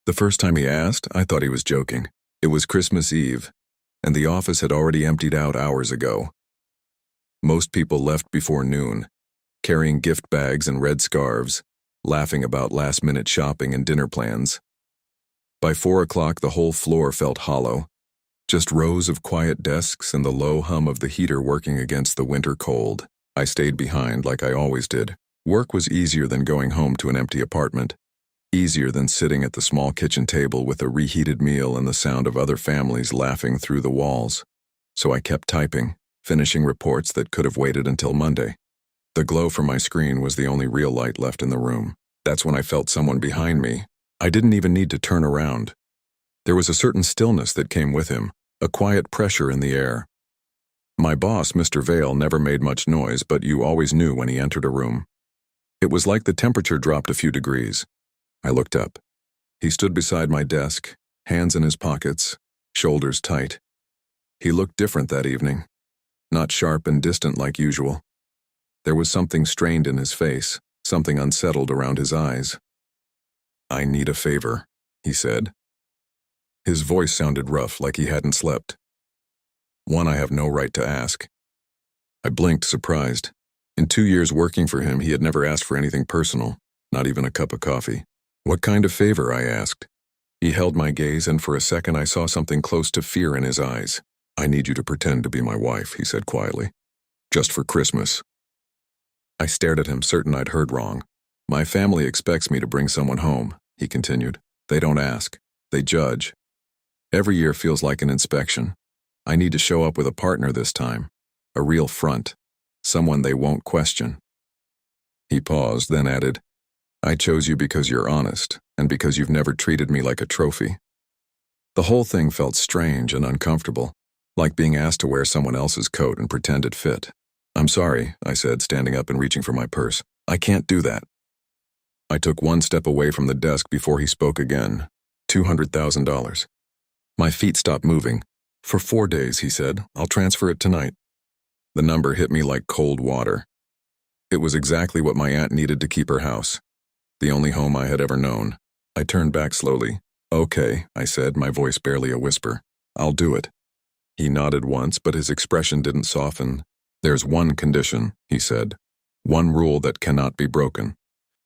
The first time he asked, I thought he was joking. It was Christmas Eve, and the office had already emptied out hours ago. Most people left before noon, carrying gift bags and red scarves, laughing about last-minute shopping and dinner plans. By 4 o'clock, the whole floor felt hollow, just rows of quiet desks and the low hum of the heater working against the winter cold. I stayed behind like I always did. Work was easier than going home to an empty apartment. Easier than sitting at the small kitchen table with a reheated meal and the sound of other families laughing through the walls. So I kept typing, finishing reports that could have waited until Monday. The glow from my screen was the only real light left in the room. That's when I felt someone behind me. I didn't even need to turn around. There was a certain stillness that came with him, a quiet pressure in the air. My boss, Mr. Vale, never made much noise, but you always knew when he entered a room. It was like the temperature dropped a few degrees. I looked up. He stood beside my desk, hands in his pockets, shoulders tight. He looked different that evening, not sharp and distant like usual. There was something strained in his face, something unsettled around his eyes. "I need a favor," he said. His voice sounded rough, like he hadn't slept. One I have no right to ask. I blinked, surprised. In 2 years working for him, he had never asked for anything personal, not even a cup of coffee. "What kind of favor?" I asked. He held my gaze, and for a second I saw something close to fear in his eyes. "I need you to pretend to be my wife," he said quietly. "Just for Christmas." I stared at him, certain I'd heard wrong. "My family expects me to bring someone home," he continued. "They don't ask. They judge. Every year feels like an inspection. I need to show up with a partner this time. A real front. Someone they won't question." He paused, then added, "I chose you because you're honest, and because you've never treated me like a trophy." The whole thing felt strange and uncomfortable, like being asked to wear someone else's coat and pretend it fit. "I'm sorry," I said, standing up and reaching for my purse. "I can't do that." I took one step away from the desk before he spoke again. $200,000. My feet stopped moving. "For 4 days," he said. "I'll transfer it tonight." The number hit me like cold water. It was exactly what my aunt needed to keep her house, the only home I had ever known. I turned back slowly. "Okay," I said, my voice barely a whisper. "I'll do it." He nodded once, but his expression didn't soften. "There's one condition," he said. "One rule that cannot be broken."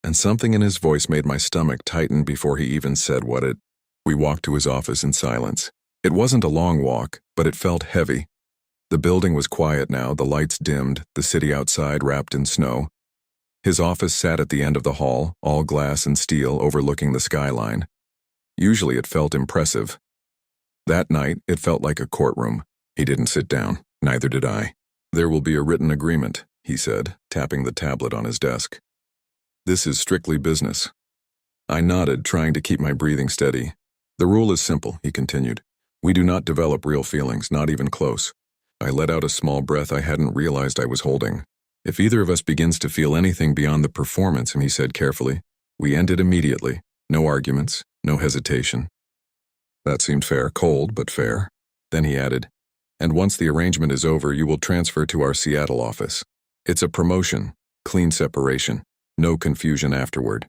And something in his voice made my stomach tighten before he even said what it. We walked to his office in silence. It wasn't a long walk, but it felt heavy. The building was quiet now, the lights dimmed, the city outside wrapped in snow. His office sat at the end of the hall, all glass and steel, overlooking the skyline. Usually it felt impressive. That night, it felt like a courtroom. He didn't sit down. Neither did I. "There will be a written agreement," he said, tapping the tablet on his desk. "This is strictly business." I nodded, trying to keep my breathing steady. "The rule is simple," he continued. "We do not develop real feelings, not even close." I let out a small breath I hadn't realized I was holding. "If either of us begins to feel anything beyond the performance," he said carefully, "we end it immediately. No arguments, no hesitation." That seemed fair, cold, but fair. Then he added, "And once the arrangement is over, you will transfer to our Seattle office. It's a promotion, clean separation, no confusion afterward."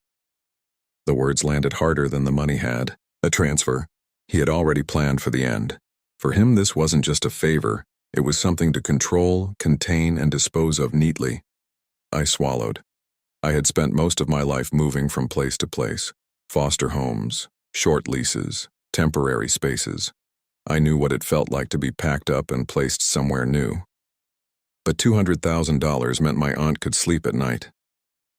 The words landed harder than the money had. A transfer. He had already planned for the end. For him, this wasn't just a favor. It was something to control, contain, and dispose of neatly. I swallowed. I had spent most of my life moving from place to place. Foster homes, short leases, temporary spaces. I knew what it felt like to be packed up and placed somewhere new. But $200,000 meant my aunt could sleep at night.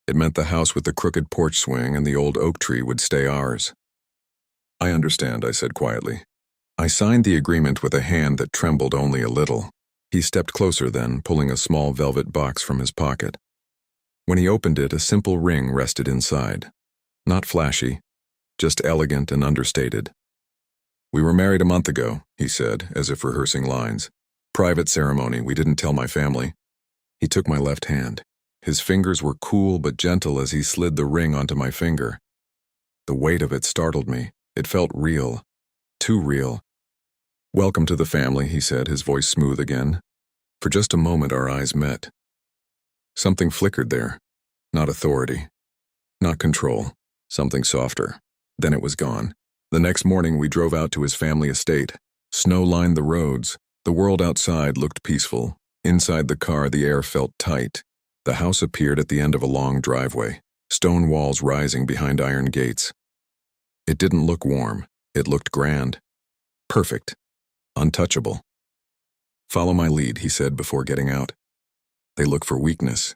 It meant the house with the crooked porch swing and the old oak tree would stay ours. "I understand," I said quietly. I signed the agreement with a hand that trembled only a little. He stepped closer then, pulling a small velvet box from his pocket. When he opened it, a simple ring rested inside. Not flashy, just elegant and understated. "We were married a month ago," he said, as if rehearsing lines. "Private ceremony, we didn't tell my family." He took my left hand. His fingers were cool but gentle as he slid the ring onto my finger. The weight of it startled me. It felt real. Too real. "Welcome to the family," he said, his voice smooth again. For just a moment our eyes met. Something flickered there. Not authority. Not control. Something softer. Then it was gone. The next morning we drove out to his family estate. Snow lined the roads. The world outside looked peaceful. Inside the car, the air felt tight. The house appeared at the end of a long driveway, stone walls rising behind iron gates. It didn't look warm. It looked grand. Perfect. Untouchable. "Follow my lead," he said before getting out. "They look for weakness."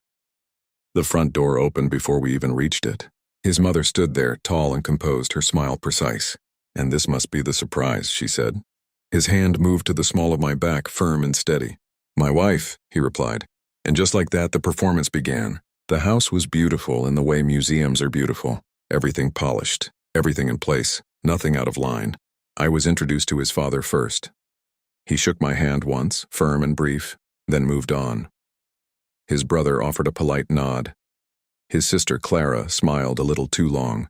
The front door opened before we even reached it. His mother stood there, tall and composed, her smile precise. "And this must be the surprise," she said. His hand moved to the small of my back, firm and steady. "My wife," he replied. And just like that, the performance began. The house was beautiful in the way museums are beautiful. Everything polished, everything in place, nothing out of line. I was introduced to his father first. He shook my hand once, firm and brief, then moved on. His brother offered a polite nod. His sister, Clara, smiled a little too long.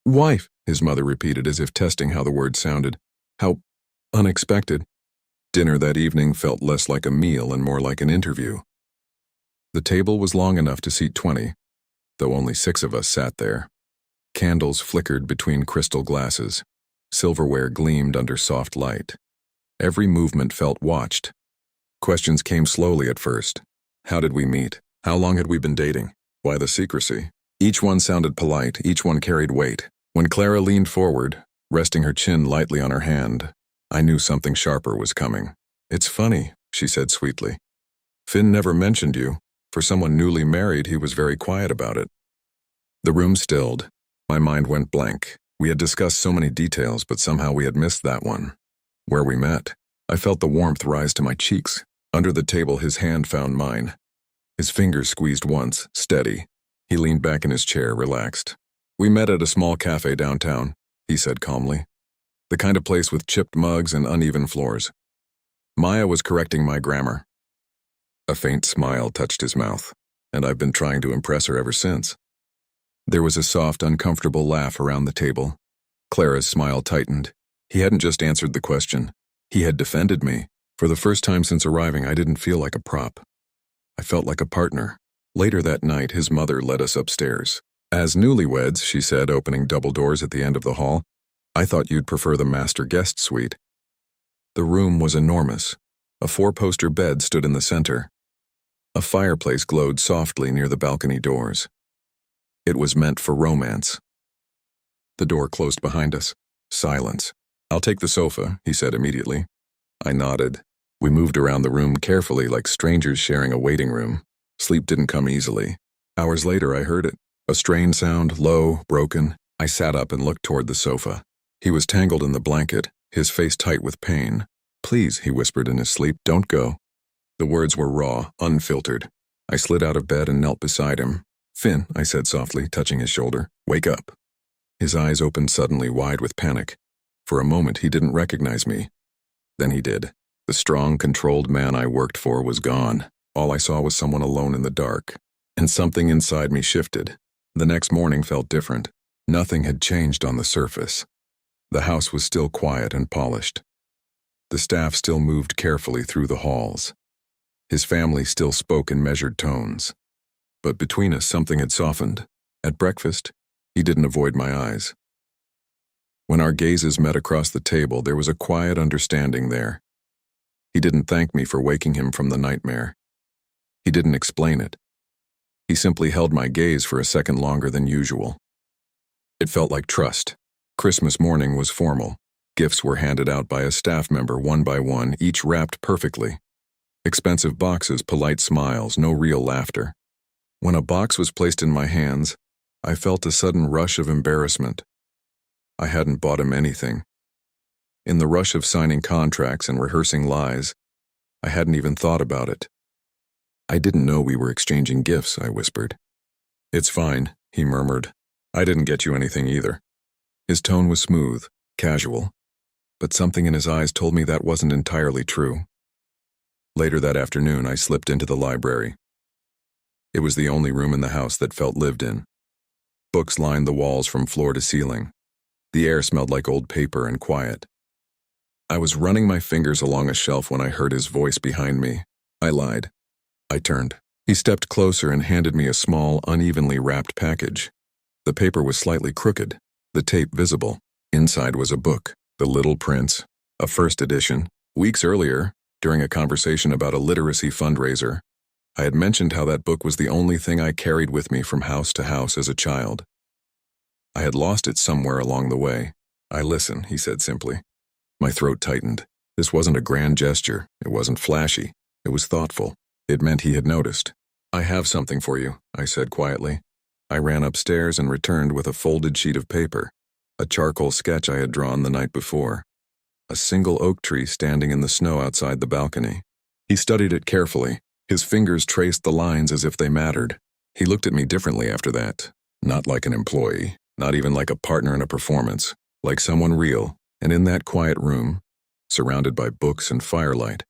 "Wife," his mother repeated as if testing how the word sounded. How unexpected. Dinner that evening felt less like a meal and more like an interview. The table was long enough to seat 20, though only 6 of us sat there. Candles flickered between crystal glasses. Silverware gleamed under soft light. Every movement felt watched. Questions came slowly at first. How did we meet? How long had we been dating? Why the secrecy? Each one sounded polite, each one carried weight. When Clara leaned forward, resting her chin lightly on her hand, I knew something sharper was coming. "It's funny," she said sweetly. "Finn never mentioned you. For someone newly married, he was very quiet about it." The room stilled. My mind went blank. We had discussed so many details, but somehow we had missed that one. Where we met. I felt the warmth rise to my cheeks. Under the table, his hand found mine. His fingers squeezed once, steady. He leaned back in his chair, relaxed. "We met at a small cafe downtown," he said calmly. "The kind of place with chipped mugs and uneven floors." Maya was correcting my grammar. A faint smile touched his mouth, and I've been trying to impress her ever since. There was a soft, uncomfortable laugh around the table. Clara's smile tightened. He hadn't just answered the question. He had defended me. For the first time since arriving, I didn't feel like a prop. I felt like a partner. Later that night, his mother led us upstairs. "As newlyweds," she said, opening double doors at the end of the hall, "I thought you'd prefer the master guest suite." The room was enormous. A 4-poster bed stood in the center. A fireplace glowed softly near the balcony doors. It was meant for romance. The door closed behind us. Silence. "I'll take the sofa," he said immediately. I nodded. We moved around the room carefully like strangers sharing a waiting room. Sleep didn't come easily. Hours later, I heard it. A strained sound, low, broken. I sat up and looked toward the sofa. He was tangled in the blanket, his face tight with pain. "Please," he whispered in his sleep, "don't go." The words were raw, unfiltered. I slid out of bed and knelt beside him. "Finn," I said softly, touching his shoulder, "wake up." His eyes opened suddenly, wide with panic. For a moment, he didn't recognize me. Then he did. The strong, controlled man I worked for was gone. All I saw was someone alone in the dark. And something inside me shifted. The next morning felt different. Nothing had changed on the surface. The house was still quiet and polished. The staff still moved carefully through the halls. His family still spoke in measured tones. But between us, something had softened. At breakfast, he didn't avoid my eyes. When our gazes met across the table, there was a quiet understanding there. He didn't thank me for waking him from the nightmare. He didn't explain it. He simply held my gaze for a second longer than usual. It felt like trust. Christmas morning was formal. Gifts were handed out by a staff member one by one, each wrapped perfectly. Expensive boxes, polite smiles, no real laughter. When a box was placed in my hands, I felt a sudden rush of embarrassment. I hadn't bought him anything. In the rush of signing contracts and rehearsing lies, I hadn't even thought about it. "I didn't know we were exchanging gifts," I whispered. "It's fine," he murmured. "I didn't get you anything either." His tone was smooth, casual, but something in his eyes told me that wasn't entirely true. Later that afternoon, I slipped into the library. It was the only room in the house that felt lived in. Books lined the walls from floor to ceiling. The air smelled like old paper and quiet. I was running my fingers along a shelf when I heard his voice behind me. I lied. I turned. He stepped closer and handed me a small, unevenly wrapped package. The paper was slightly crooked, the tape visible. Inside was a book, The Little Prince, a first edition. Weeks earlier, during a conversation about a literacy fundraiser, I had mentioned how that book was the only thing I carried with me from house to house as a child. I had lost it somewhere along the way. "I listen," he said simply. My throat tightened. This wasn't a grand gesture. It wasn't flashy. It was thoughtful. It meant he had noticed. "I have something for you," I said quietly. I ran upstairs and returned with a folded sheet of paper, a charcoal sketch I had drawn the night before. A single oak tree standing in the snow outside the balcony. He studied it carefully. His fingers traced the lines as if they mattered. He looked at me differently after that. Not like an employee, not even like a partner in a performance, like someone real. And in that quiet room, surrounded by books and firelight,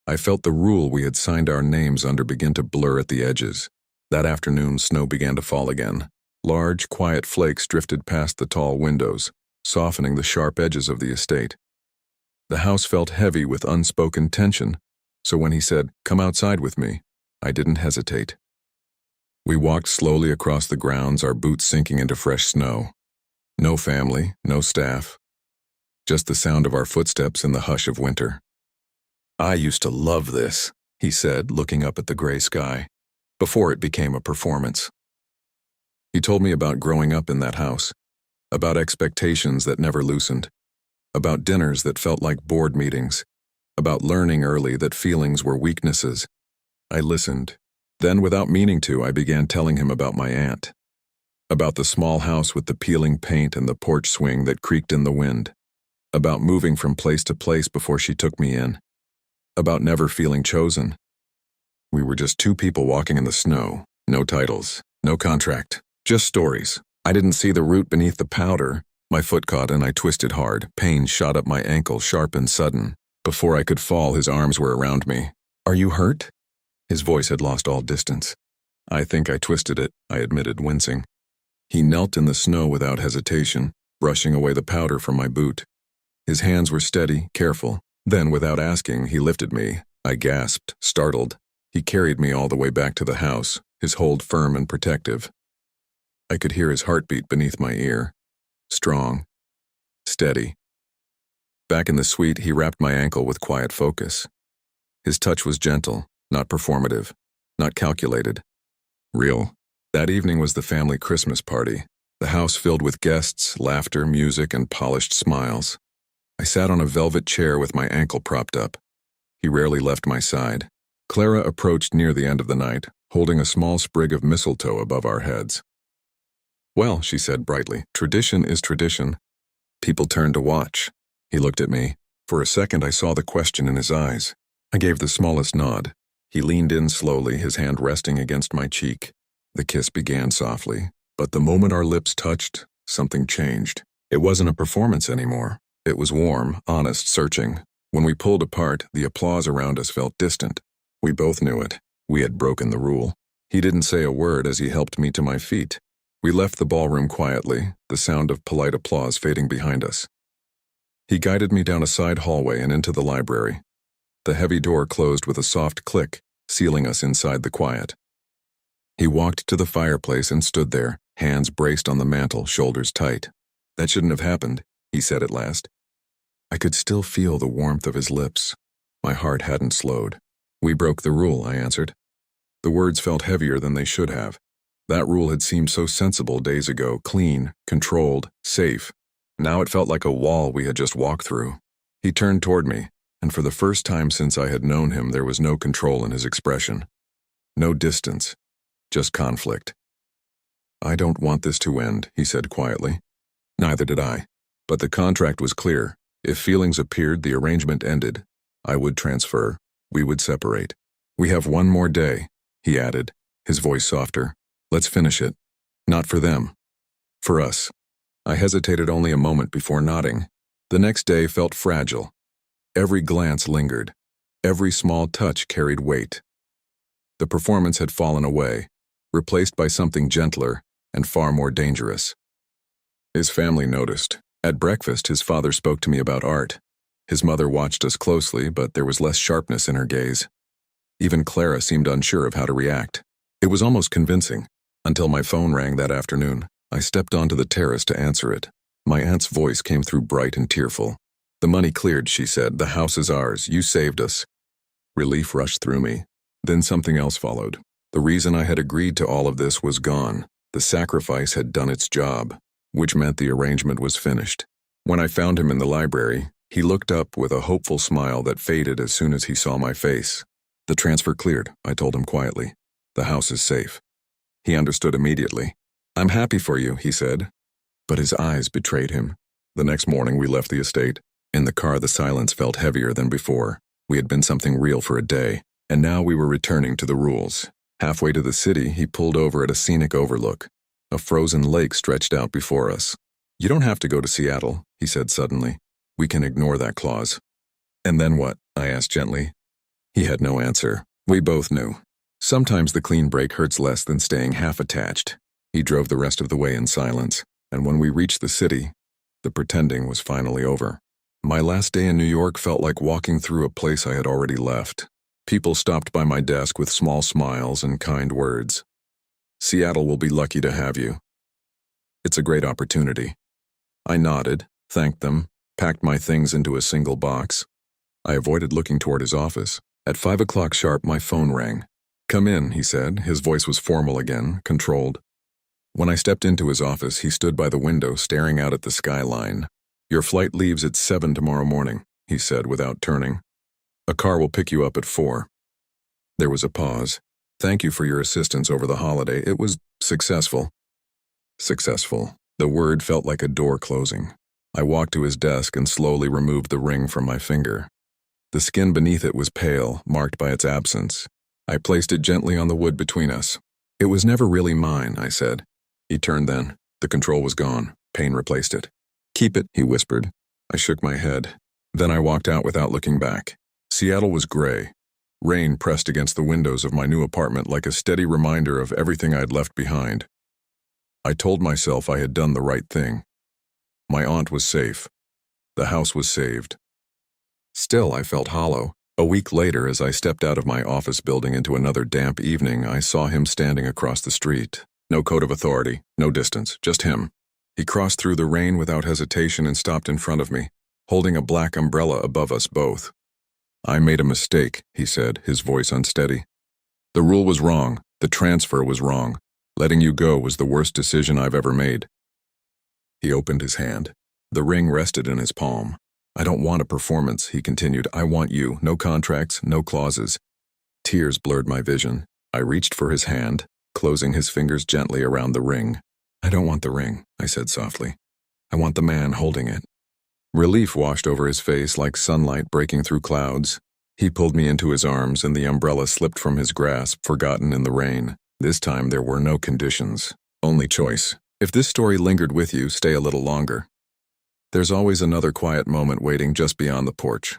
I felt the rule we had signed our names under begin to blur at the edges. That afternoon, snow began to fall again. Large, quiet flakes drifted past the tall windows, softening the sharp edges of the estate. The house felt heavy with unspoken tension, so when he said, "Come outside with me," I didn't hesitate. We walked slowly across the grounds, our boots sinking into fresh snow. No family, no staff. Just the sound of our footsteps in the hush of winter. "I used to love this," he said, looking up at the gray sky, before it became a performance. He told me about growing up in that house, about expectations that never loosened, about dinners that felt like board meetings, about learning early that feelings were weaknesses. I listened. Then, without meaning to, I began telling him about my aunt, about the small house with the peeling paint and the porch swing that creaked in the wind, about moving from place to place before she took me in, about never feeling chosen. We were just two people walking in the snow, no titles, no contract, just stories. I didn't see the root beneath the powder. My foot caught and I twisted hard. Pain shot up my ankle, sharp and sudden. Before I could fall, his arms were around me. "Are you hurt?" His voice had lost all distance. "I think I twisted it," I admitted, wincing. He knelt in the snow without hesitation, brushing away the powder from my boot. His hands were steady, careful. Then, without asking, he lifted me. I gasped, startled. He carried me all the way back to the house, his hold firm and protective. I could hear his heartbeat beneath my ear. Strong. Steady. Back in the suite, he wrapped my ankle with quiet focus. His touch was gentle, not performative, not calculated. Real. That evening was the family Christmas party, the house filled with guests, laughter, music, and polished smiles. I sat on a velvet chair with my ankle propped up. He rarely left my side. Clara approached near the end of the night, holding a small sprig of mistletoe above our heads. "Well," she said brightly, "tradition is tradition." People turned to watch. He looked at me. For a second I saw the question in his eyes. I gave the smallest nod. He leaned in slowly, his hand resting against my cheek. The kiss began softly, but the moment our lips touched, something changed. It wasn't a performance anymore. It was warm, honest, searching. When we pulled apart, the applause around us felt distant. We both knew it. We had broken the rule. He didn't say a word as he helped me to my feet. We left the ballroom quietly, the sound of polite applause fading behind us. He guided me down a side hallway and into the library. The heavy door closed with a soft click, sealing us inside the quiet. He walked to the fireplace and stood there, hands braced on the mantel, shoulders tight. "That shouldn't have happened," he said at last. I could still feel the warmth of his lips. My heart hadn't slowed. "We broke the rule," I answered. The words felt heavier than they should have. That rule had seemed so sensible days ago, clean, controlled, safe. Now it felt like a wall we had just walked through. He turned toward me, and for the first time since I had known him, there was no control in his expression. No distance, just conflict. "I don't want this to end," he said quietly. Neither did I. But the contract was clear. If feelings appeared, the arrangement ended. I would transfer. We would separate. "We have one more day," he added, his voice softer. "Let's finish it. Not for them. For us." I hesitated only a moment before nodding. The next day felt fragile. Every glance lingered. Every small touch carried weight. The performance had fallen away, replaced by something gentler and far more dangerous. His family noticed. At breakfast, his father spoke to me about art. His mother watched us closely, but there was less sharpness in her gaze. Even Clara seemed unsure of how to react. It was almost convincing, until my phone rang that afternoon. I stepped onto the terrace to answer it. My aunt's voice came through bright and tearful. "The money cleared," she said. "The house is ours. You saved us." Relief rushed through me. Then something else followed. The reason I had agreed to all of this was gone. The sacrifice had done its job, which meant the arrangement was finished. When I found him in the library, he looked up with a hopeful smile that faded as soon as he saw my face. "The transfer cleared," I told him quietly. "The house is safe." He understood immediately. "I'm happy for you," he said. But his eyes betrayed him. The next morning we left the estate. In the car the silence felt heavier than before. We had been something real for a day, and now we were returning to the rules. Halfway to the city, he pulled over at a scenic overlook. A frozen lake stretched out before us. "You don't have to go to Seattle," he said suddenly. "We can ignore that clause." "And then what?" I asked gently. He had no answer. We both knew. Sometimes the clean break hurts less than staying half attached. He drove the rest of the way in silence, and when we reached the city, the pretending was finally over. My last day in New York felt like walking through a place I had already left. People stopped by my desk with small smiles and kind words. "Seattle will be lucky to have you. It's a great opportunity." I nodded, thanked them, packed my things into a single box. I avoided looking toward his office. At 5 o'clock sharp, my phone rang. "Come in," he said. His voice was formal again, controlled. When I stepped into his office, he stood by the window staring out at the skyline. "Your flight leaves at 7 tomorrow morning," he said without turning. "A car will pick you up at 4. There was a pause. "Thank you for your assistance over the holiday. It was successful." Successful. The word felt like a door closing. I walked to his desk and slowly removed the ring from my finger. The skin beneath it was pale, marked by its absence. I placed it gently on the wood between us. "It was never really mine," I said. He turned then. The control was gone. Pain replaced it. "Keep it," he whispered. I shook my head. Then I walked out without looking back. Seattle was gray. Rain pressed against the windows of my new apartment like a steady reminder of everything I had left behind. I told myself I had done the right thing. My aunt was safe. The house was saved. Still, I felt hollow. A week later, as I stepped out of my office building into another damp evening, I saw him standing across the street. No code of authority, no distance, just him. He crossed through the rain without hesitation and stopped in front of me, holding a black umbrella above us both. "I made a mistake," he said, his voice unsteady. "The rule was wrong. The transfer was wrong. Letting you go was the worst decision I've ever made." He opened his hand. The ring rested in his palm. "I don't want a performance," he continued. "I want you. No contracts, no clauses." Tears blurred my vision. I reached for his hand, closing his fingers gently around the ring. "I don't want the ring," I said softly. "I want the man holding it." Relief washed over his face like sunlight breaking through clouds. He pulled me into his arms and the umbrella slipped from his grasp, forgotten in the rain. This time there were no conditions, only choice. If this story lingered with you, stay a little longer. There's always another quiet moment waiting just beyond the porch.